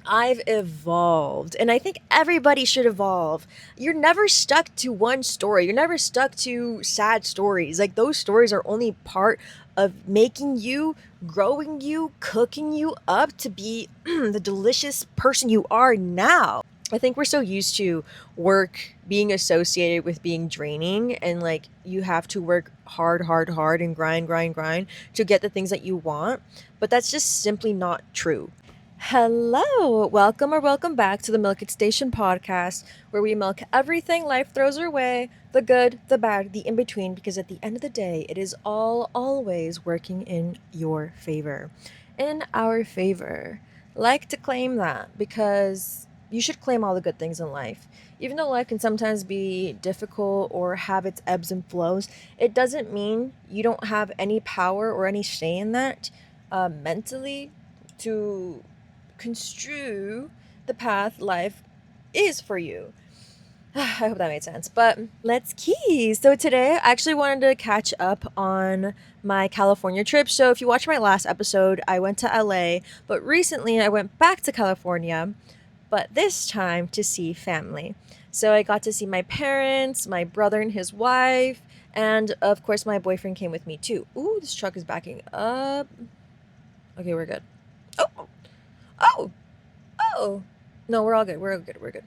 I've evolved, and I think everybody should evolve. You're never stuck to one story. You're never stuck to sad stories. Like, those stories are only part of making you, growing you, cooking you up to be the delicious person you are now. I think we're so used to work being associated with being draining, and like you have to work hard, hard, hard and grind, grind, grind to get the things that you want. But that's just simply not true. Hello, welcome or welcome back to the Milk It Station podcast, where we milk everything life throws our way, the good, the bad, the in between, because at the end of the day, it is all always working in your favor. In our favor. Like to claim that because you should claim all the good things in life. Even though life can sometimes be difficult or have its ebbs and flows, it doesn't mean you don't have any power or any say in that mentally to construe the path life is for you. I hope that made sense. But let's key. So today I actually wanted to catch up on my California trip. So if you watched my last episode, I went to LA, but recently I went back to California, but this time to see family. So I got to see my parents, my brother and his wife, and of course my boyfriend came with me too. Ooh, this truck is backing up. Okay, we're good. Oh, oh, oh. No, we're all good. We're all good. We're good.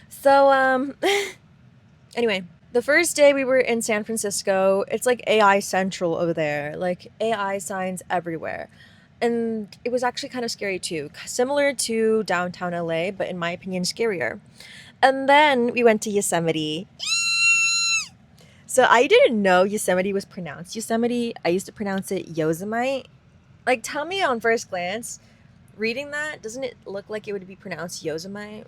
So, anyway, the first day we were in San Francisco, it's like AI central over there, like AI signs everywhere. And it was actually kind of scary too, similar to downtown LA, but in my opinion, scarier. And then we went to Yosemite. So I didn't know Yosemite was pronounced Yosemite. I used to pronounce it Yosemite. Like, tell me on first glance, reading that, doesn't it look like it would be pronounced Yosemite?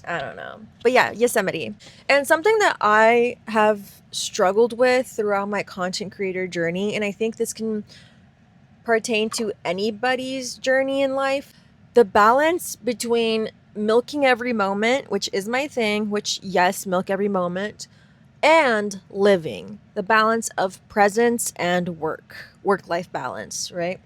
I don't know. But yeah, Yosemite. And something that I have struggled with throughout my content creator journey, and I think this can pertain to anybody's journey in life, the balance between milking every moment, which is my thing, which, yes, milk every moment, and living. The balance of presence and work life balance, right?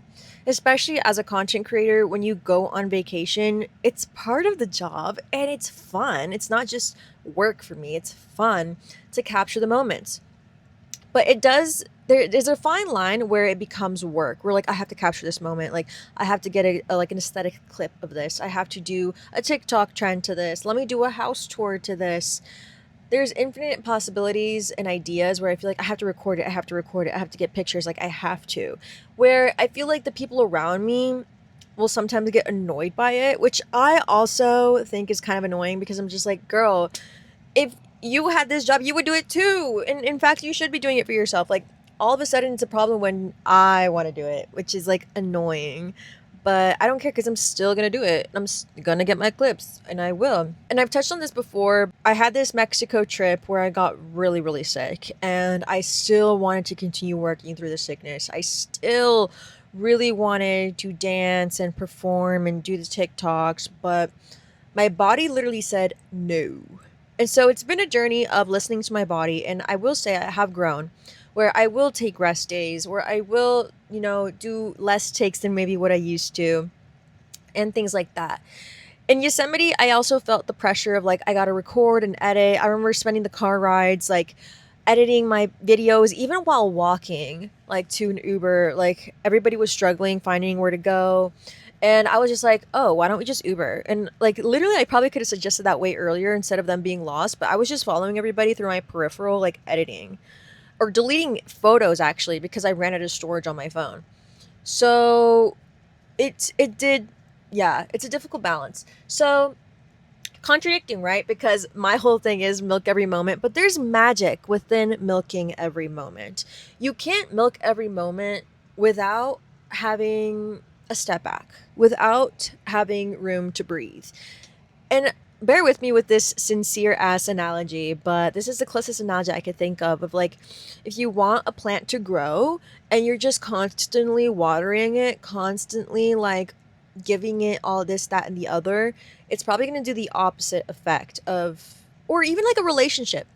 Especially as a content creator, when you go on vacation, it's part of the job and it's fun. It's not just work for me, it's fun to capture the moments. But there's a fine line where it becomes work. Where like I have to capture this moment, like I have to get like an aesthetic clip of this. I have to do a TikTok trend to this. Let me do a house tour to this. There's infinite possibilities and ideas where I feel like I have to record it, I have to record it, I have to get pictures, like I have to. Where I feel like the people around me will sometimes get annoyed by it, which I also think is kind of annoying because I'm just like, girl, if you had this job, you would do it too. And in fact, you should be doing it for yourself. Like, all of a sudden, it's a problem when I want to do it, which is like annoying. But I don't care because I'm still going to do it. Going to get my clips and I will. And I've touched on this before. I had this Mexico trip where I got really, really sick and I still wanted to continue working through the sickness. I still really wanted to dance and perform and do the TikToks, but my body literally said no. And so it's been a journey of listening to my body. And I will say I have grown where I will take rest days, where I will, do less takes than maybe what I used to, and things like that. In Yosemite, I also felt the pressure of like, I got to record and edit. I remember spending the car rides, like editing my videos, even while walking, like to an Uber. Like, everybody was struggling finding where to go. And I was just like, oh, why don't we just Uber? And like, literally, I probably could have suggested that way earlier instead of them being lost. But I was just following everybody through my peripheral, like editing or deleting photos actually because I ran out of storage on my phone. So it did, yeah, it's a difficult balance. So contradicting, right? Because my whole thing is milk every moment, but there's magic within milking every moment. You can't milk every moment without having a step back, without having room to breathe. And bear with me with this sincere ass analogy, but this is the closest analogy I could think of like, if you want a plant to grow and you're just constantly watering it, constantly like giving it all this, that, and the other, it's probably going to do the opposite effect of, or even like a relationship.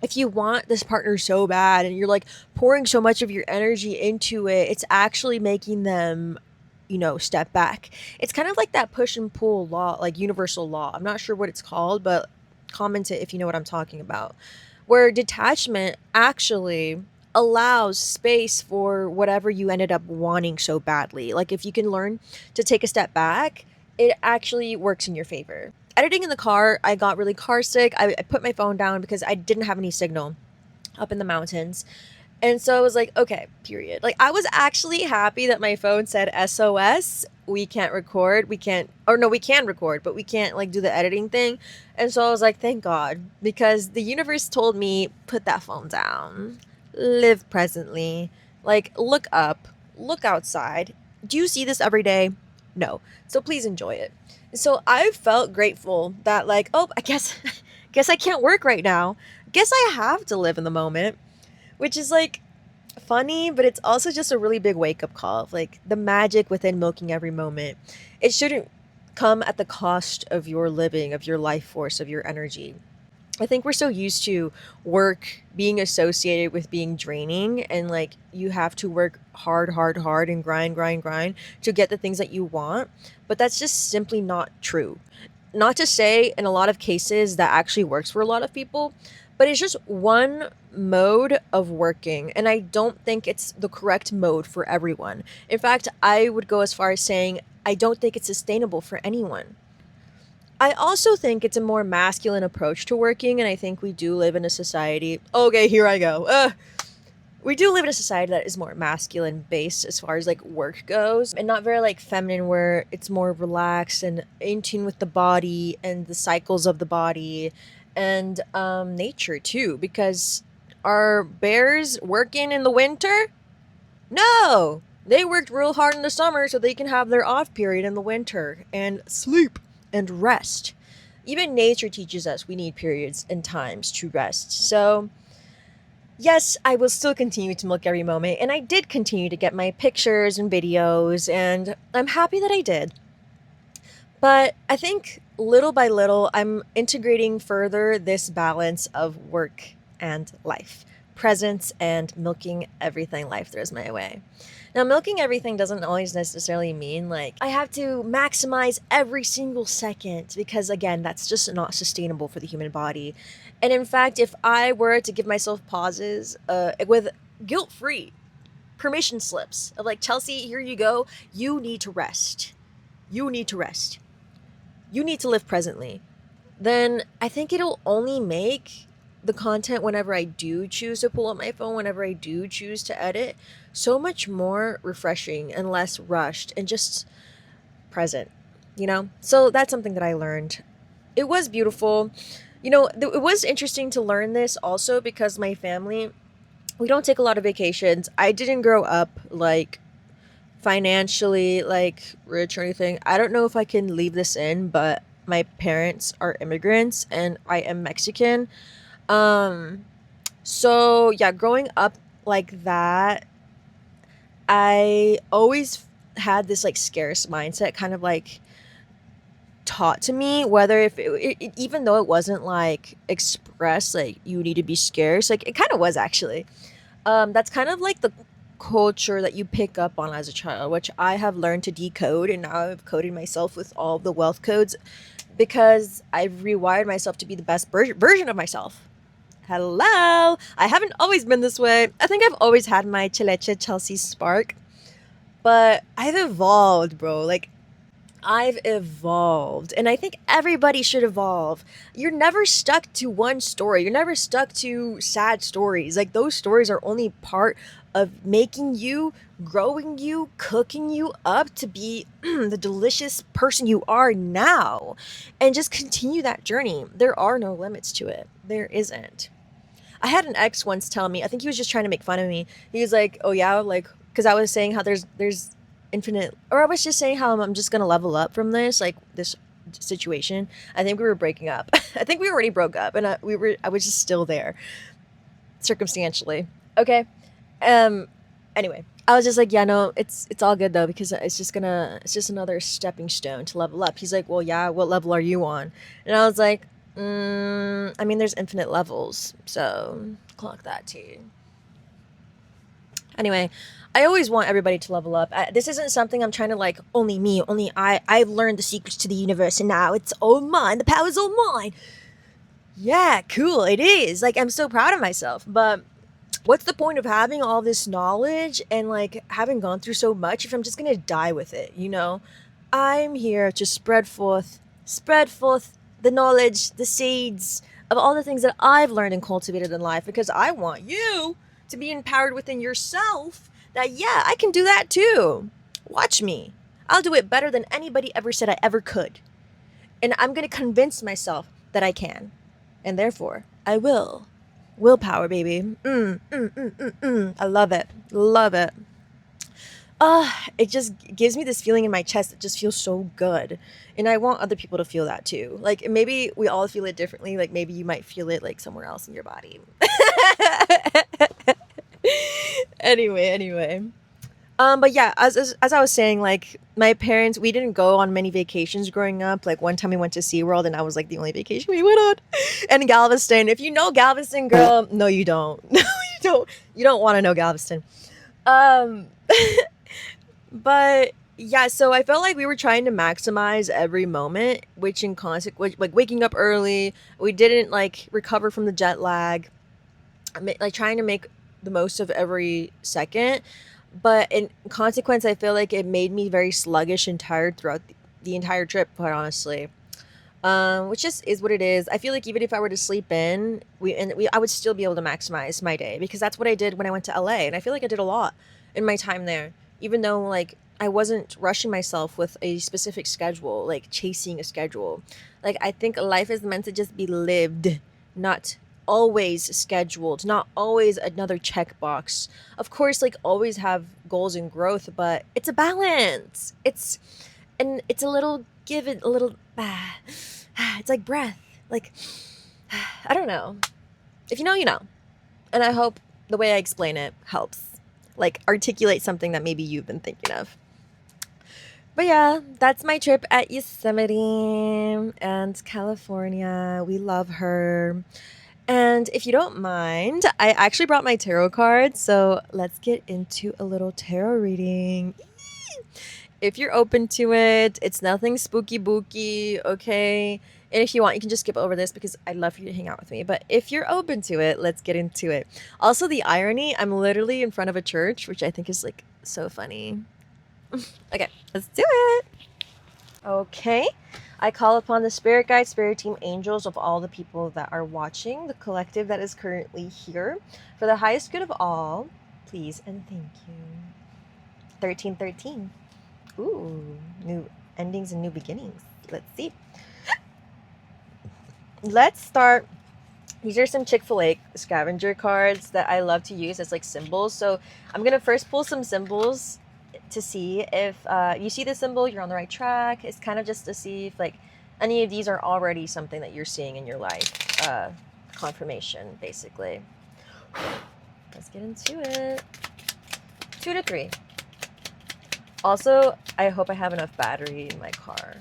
If you want this partner so bad and you're like pouring so much of your energy into it, it's actually making them, step back. It's kind of like that push and pull law, like universal law. I'm not sure what it's called, but comment it if you know what I'm talking about. Where detachment actually allows space for whatever you ended up wanting so badly. Like if you can learn to take a step back, it actually works in your favor. Editing in the car, I got really car sick. I put my phone down because I didn't have any signal up in the mountains. And so I was like, okay, period. Like, I was actually happy that my phone said SOS. We can't record. We can't, or no, we can record, but we can't like do the editing thing. And so I was like, thank God, because the universe told me, put that phone down, live presently, like, look up, look outside. Do you see this every day? No. So please enjoy it. So I felt grateful that, like, oh, I guess, guess I can't work right now. Guess I have to live in the moment, which is like funny, but it's also just a really big wake up call of like the magic within milking every moment. It shouldn't come at the cost of your living, of your life force, of your energy. I think we're so used to work being associated with being draining, and like you have to work hard, hard, hard and grind, grind, grind to get the things that you want. But that's just simply not true. Not to say in a lot of cases that actually works for a lot of people, but it's just one mode of working. And I don't think it's the correct mode for everyone. In fact, I would go as far as saying I don't think it's sustainable for anyone. I also think it's a more masculine approach to working, and I think we do live in a society. Okay, here I go. We do live in a society that is more masculine based as far as like work goes, and not very like feminine, where it's more relaxed and in tune with the body and the cycles of the body and nature too. Because are bears working in the winter? No, they worked real hard in the summer so they can have their off period in the winter and sleep and rest. Even nature teaches us we need periods and times to rest. So, yes, I will still continue to milk every moment, and I did continue to get my pictures and videos, and I'm happy that I did. But I think little by little, I'm integrating further this balance of work and life, presence and milking everything life throws my way. Now, milking everything doesn't always necessarily mean like I have to maximize every single second, because, again, that's just not sustainable for the human body. And in fact, if I were to give myself pauses with guilt free permission slips of like, Chelsea, here you go, you need to rest. You need to rest. You need to live presently. Then I think it'll only make the content whenever I do choose to pull up my phone, whenever I do choose to edit, so much more refreshing and less rushed and just present. So that's something that I learned. It was beautiful. It was interesting to learn this also because my family, we don't take a lot of vacations. I didn't grow up like financially like rich or anything. I don't know if I can leave this in, but my parents are immigrants and I am Mexican. Um so yeah, growing up like that, I always had this like scarce mindset kind of like taught to me, whether if even though it wasn't like expressed like you need to be scarce, like it kind of was actually. That's kind of like the culture that you pick up on as a child, which I have learned to decode, and now I've coded myself with all the wealth codes because I've rewired myself to be the best version of myself. Hello! I haven't always been this way. I think I've always had my cheleche.cc spark, but I've evolved, bro. Like, I've evolved, and I think everybody should evolve. You're never stuck to one story. You're never stuck to sad stories. Like, those stories are only part of making you, growing you, cooking you up to be the delicious person you are now. And just continue that journey. There are no limits to it. There isn't. I had an ex once tell me, I think he was just trying to make fun of me. He was like, "Oh yeah, like because I was saying how there's infinite, or I was just saying how I'm just gonna level up from this like this situation." I think we were breaking up. I think we already broke up, and I was just still there circumstantially. Okay. Um. Anyway, I was just like, yeah, no, it's all good though because it's just another stepping stone to level up. He's like, well, yeah, what level are you on? And I was like, I mean, there's infinite levels, so clock that too. Anyway, I always want everybody to level up. This isn't something I'm trying to like, only me, only I've learned the secrets to the universe and now it's all mine. The power's all mine. Yeah, cool. It is. Like, I'm so proud of myself. But what's the point of having all this knowledge and like having gone through so much if I'm just gonna die with it, you know? I'm here to spread forth the knowledge, the seeds of all the things that I've learned and cultivated in life because I want you to be empowered within yourself that, yeah, I can do that too. Watch me. I'll do it better than anybody ever said I ever could. And I'm going to convince myself that I can. And therefore, I will. Willpower, baby. I love it. Love it. It just gives me this feeling in my chest that just feels so good. And I want other people to feel that too. Like maybe we all feel it differently. Like maybe you might feel it like somewhere else in your body. Anyway. But yeah, as I was saying, like my parents, we didn't go on many vacations growing up. Like one time we went to SeaWorld and I was like the only vacation we went on. And Galveston, if you know Galveston, girl, no you don't. No, you don't. You don't want to know Galveston. Um But yeah, so I felt like we were trying to maximize every moment, which in consequence, like waking up early, we didn't like recover from the jet lag, like trying to make the most of every second. But in consequence, I feel like it made me very sluggish and tired throughout the entire trip, quite honestly. Which just is what it is. I feel like even if I were to sleep in, I would still be able to maximize my day because that's what I did when I went to LA, and I feel like I did a lot in my time there. Even though like I wasn't rushing myself with a specific schedule, like chasing a schedule. Like I think life is meant to just be lived, not always scheduled, not always another checkbox. Of course, like always have goals and growth, but it's a balance. It's a little give it a little it's like breath. Like I don't know. If you know, you know. And I hope the way I explain it helps. Like articulate something that maybe you've been thinking of. But yeah, that's my trip at Yosemite and California. We love her. And if you don't mind, I actually brought my tarot cards, so let's get into a little tarot reading. If you're open to it, it's nothing spooky booky, okay? And if you want, you can just skip over this because I'd love for you to hang out with me. But if you're open to it, let's get into it. Also, the irony, I'm literally in front of a church, which I think is like so funny. Okay, let's do it. Okay. I call upon the spirit guides, spirit team, angels of all the people that are watching, the collective that is currently here, for the highest good of all. Please and thank you. 1313. Ooh, new endings and new beginnings. Let's see. Let's start. These are some Chick-fil-A scavenger cards that I love to use as like symbols. So I'm going to first pull some symbols to see if you see the symbol, you're on the right track. It's kind of just to see if like any of these are already something that you're seeing in your life. Confirmation, basically. Let's get into it. 2 to 3. Also, I hope I have enough battery in my car.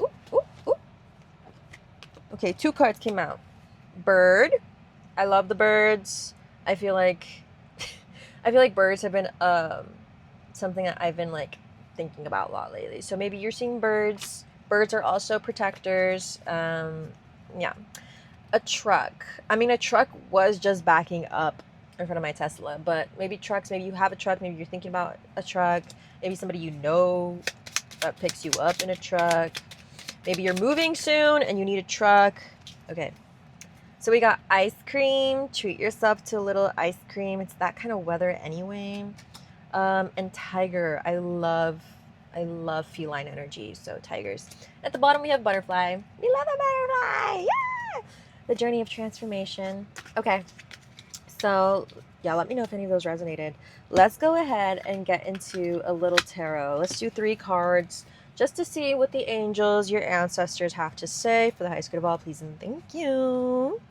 Ooh, ooh, ooh. Okay, 2 cards came out. Bird. I love the birds. I feel like birds have been something that I've been like thinking about a lot lately. So maybe you're seeing birds. Birds are also protectors. Yeah. A truck. I mean, a truck was just backing up in front of my Tesla, but maybe trucks, maybe you have a truck, maybe you're thinking about a truck, maybe somebody you know that picks you up in a truck, maybe you're moving soon and you need a truck. Okay, so we got ice cream. Treat yourself to a little ice cream. It's that kind of weather anyway. And tiger. I love feline energy, so tigers. At the bottom we have butterfly. We love a butterfly. Yeah, the journey of transformation. Okay, so yeah, let me know if any of those resonated. Let's go ahead and get into a little tarot. Let's do 3 cards just to see what the angels, your ancestors, have to say for the highest good of all. Please and thank you.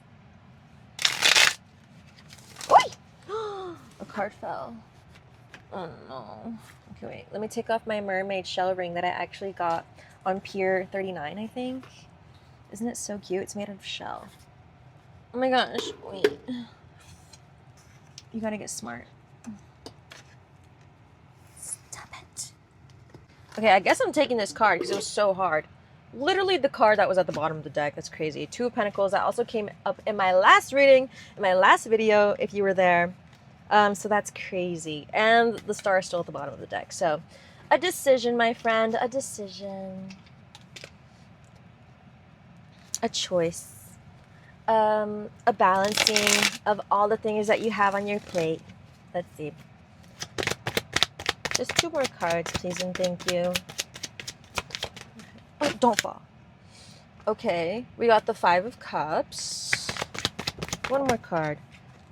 Oi! A card fell. Oh no. Okay, wait. Let me take off my mermaid shell ring that I actually got on Pier 39, I think. Isn't it so cute? It's made out of shell. Oh my gosh. Wait. You gotta get smart. Okay, I guess I'm taking this card because it was so hard. Literally the card that was at the bottom of the deck. That's crazy. Two of Pentacles. That also came up in my last reading, in my last video, if you were there. So that's crazy. And the star is still at the bottom of the deck. So a decision, my friend. A decision. A choice. A balancing of all the things that you have on your plate. Let's see. Just two more cards, please and thank you. Oh, don't fall. Okay, we got the Five of Cups. One more card.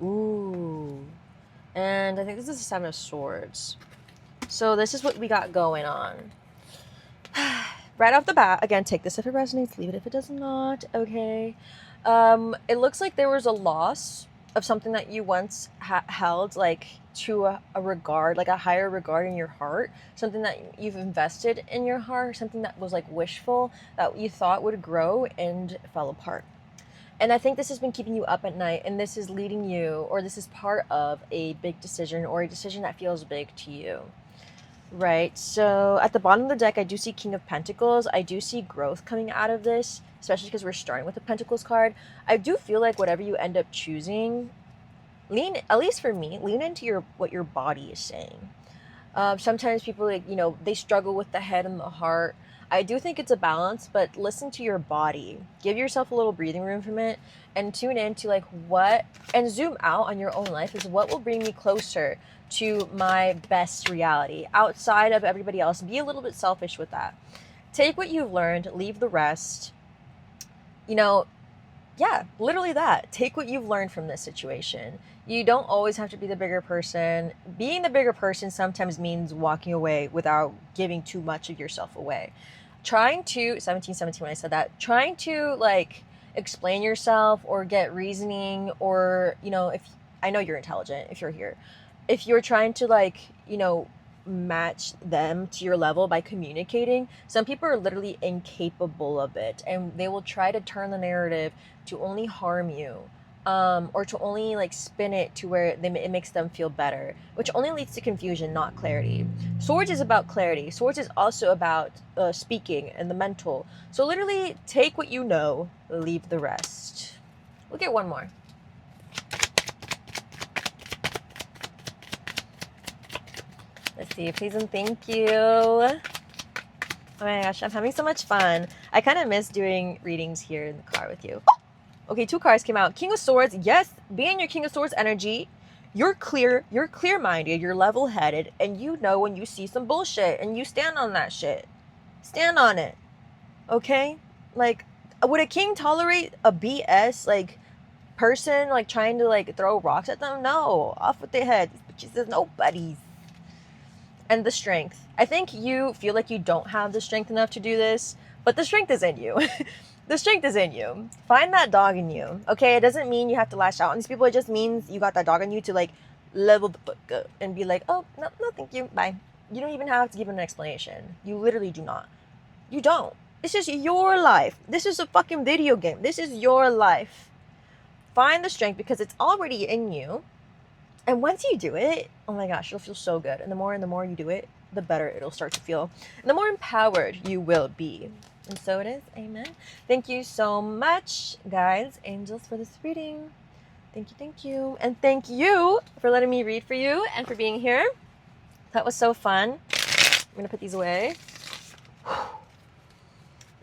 Ooh. And I think this is the Seven of Swords. So this is what we got going on. Right off the bat, again, take this if it resonates, leave it if it does not, okay? It looks like there was a loss of something that you once held, like, to a regard, like a higher regard in your heart, something that you've invested in your heart, something that was, like, wishful, that you thought would grow and fell apart. And I think this has been keeping you up at night, and this is leading you, or this is part of a big decision, or a decision that feels big to you. Right, so at the bottom of the deck, I do see King of Pentacles. I do see growth coming out of this, especially because we're starting with the Pentacles card. I do feel like whatever you end up choosing, at least for me, lean into what your body is saying. Sometimes people, like, they struggle with the head and the heart. I do think it's a balance, but listen to your body. Give yourself a little breathing room from it and tune into like what, and zoom out on your own life is what will bring me closer to my best reality outside of everybody else. Be a little bit selfish with that. Take what you've learned, leave the rest. Yeah, literally that. Take what you've learned from this situation. You don't always have to be the bigger person. Being the bigger person sometimes means walking away without giving too much of yourself away. Trying to, 1717 when I said that, trying to like explain yourself or get reasoning, or, if I know you're intelligent, if you're here, if you're trying to like, match them to your level by communicating, some people are literally incapable of it, and they will try to turn the narrative to only harm you, or to only like spin it to where it makes them feel better, which only leads to confusion, not clarity. Swords is about clarity. Swords is also about speaking and the mental. So literally take what you know, leave the rest. We'll get one more. Let's see, please and thank you. Oh my gosh, I'm having so much fun. I kind of miss doing readings here in the car with you. Okay, two cards came out. King of Swords, yes, be in your King of Swords energy. You're clear-minded, you're level-headed, and you know when you see some bullshit, and you stand on that shit. Stand on it, okay? Like, would a king tolerate a BS, like, person, like, trying to, like, throw rocks at them? No, off with their heads. But she says nobody's. And the strength. I think you feel like you don't have the strength enough to do this, but the strength is in you. The strength is in you. Find that dog in you. Okay, it doesn't mean you have to lash out on these people. It just means you got that dog in you to like level the fuck up and be like, oh, no, thank you, bye. You don't even have to give an explanation. You literally do not. You don't. This is your life. This is a fucking video game. This is your life. Find the strength because it's already in you. And once you do it, oh my gosh, it'll feel so good. And the more you do it, the better it'll start to feel. And the more empowered you will be. And so it is. Amen. Thank you so much, guys, angels, for this reading. Thank you, thank you. And thank you for letting me read for you and for being here. That was so fun. I'm going to put these away.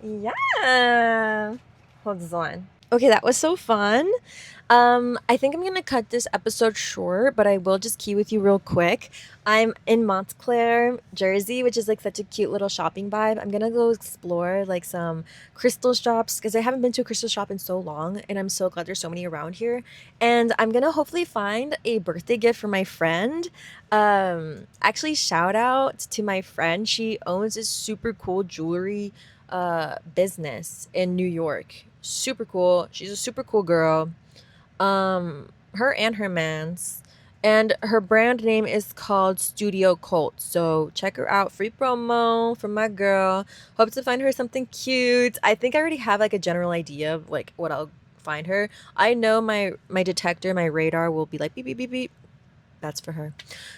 Yeah. Hold on. Okay, that was so fun. I think I'm gonna cut this episode short, but I will just key with you real quick. I'm in Montclair, Jersey, which is like such a cute little shopping vibe. I'm gonna go explore like some crystal shops because I haven't been to a crystal shop in so long, and I'm so glad there's so many around here. And I'm gonna hopefully find a birthday gift for my friend. Actually, shout out to my friend. She owns this super cool jewelry business in New York. Super cool. She's a super cool girl. Her and her man's, and her brand name is called Studio Cult. So check her out. Free promo from my girl. Hope to find her something cute. I think I already have like a general idea of like what I'll find her. I know my detector, my radar will be like beep beep beep beep. That's for her.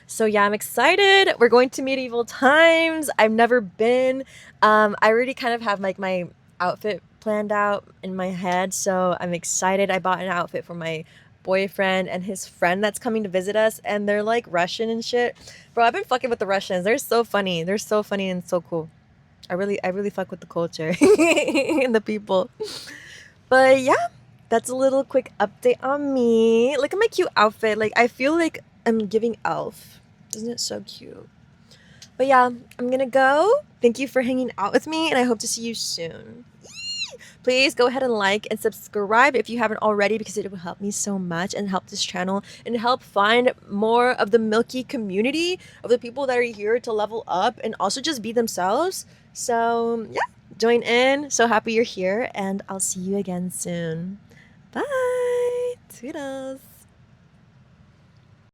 So yeah, I'm excited. We're going to medieval times. I've never been. I already kind of have like my outfit planned out in my head, so I'm excited. I bought an outfit for my boyfriend and his friend that's coming to visit us, and they're like Russian and shit. Bro, I've been fucking with the Russians. They're so funny. They're so funny and so cool. I really fuck with the culture and the people. But yeah, that's a little quick update on me. Look at my cute outfit. Like, I feel like I'm giving elf. Isn't it so cute? But yeah, I'm gonna go. Thank you for hanging out with me, and I hope to see you soon. Please go ahead and like and subscribe if you haven't already, because it will help me so much and help this channel and help find more of the Milky community of the people that are here to level up and also just be themselves. So yeah, join in. So happy you're here, and I'll see you again soon. Bye. Toodles.